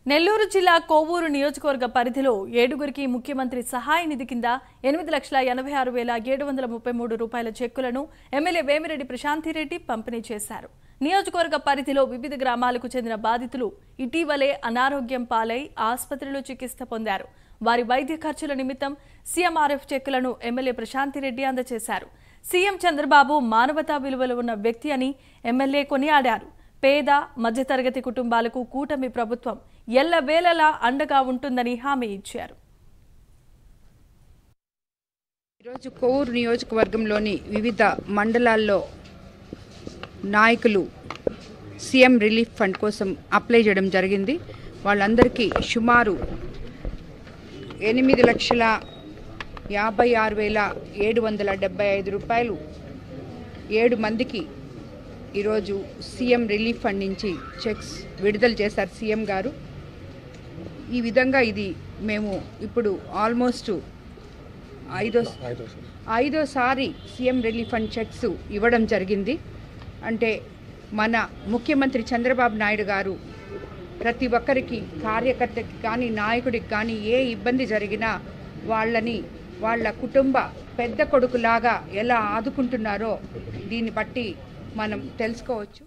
నెల్లూరు జిల్లా కోవూరు నియోజకవర్గ పరిధిలో 7గురికి ముఖ్యమంత్రి సహాయ నిధి కింద 8,86,733 రూపాయల చెక్కులను ఎమ్మెల్యే వేమిరెడ్డి ప్రశాంతిరెడ్డి పంపిణీ చేశారు. నియోజకవర్గ పరిధిలో వివిధ గ్రామాలకు చెందిన బాధితులు ఇటీవలే అనారోగ్యం పాలై ఆసుపత్రిలో చికిత్స పొందారు. వారి వైద్య ఖర్చుల నిమిత్తం సీఎంఆర్ఎఫ్ చెక్కులను ఎమ్మెల్యే ప్రశాంతిరెడ్డి అందజేశారు. సీఎం చంద్రబాబు మానవతా విలువలు ఉన్న వ్యక్తి అని ఎమ్మెల్యే కొనియాడారు. పేద మధ్యతరగతి కుటుంబాలకు కూటమి ప్రభుత్వం ఎల్లవేళలా అండగా ఉంటుందని హామీ ఇచ్చారు. ఈరోజు కోవూరు నియోజకవర్గంలోని వివిధ మండలాల్లో నాయకులు సీఎం రిలీఫ్ ఫండ్ కోసం అప్లై చేయడం జరిగింది. వాళ్ళందరికీ సుమారు 8,56,775 రూపాయలు 7 మందికి ఈరోజు సీఎం రిలీఫ్ ఫండ్ నుంచి చెక్స్ విడుదల చేశారు సీఎం గారు. ఈ విధంగా ఇది మేము ఇప్పుడు ఆల్మోస్ట్ ఐదోసారి సీఎం రిలీఫ్ ఫండ్ చెక్స్ ఇవ్వడం జరిగింది. అంటే మన ముఖ్యమంత్రి చంద్రబాబు నాయుడు గారు ప్రతి ఒక్కరికి కార్యకర్తకి కానీ నాయకుడికి కానీ ఏ ఇబ్బంది జరిగినా వాళ్ళని వాళ్ళ కుటుంబ పెద్ద కొడుకులాగా ఎలా ఆదుకుంటున్నారో దీన్ని బట్టి మనం తెలుసుకోవచ్చు.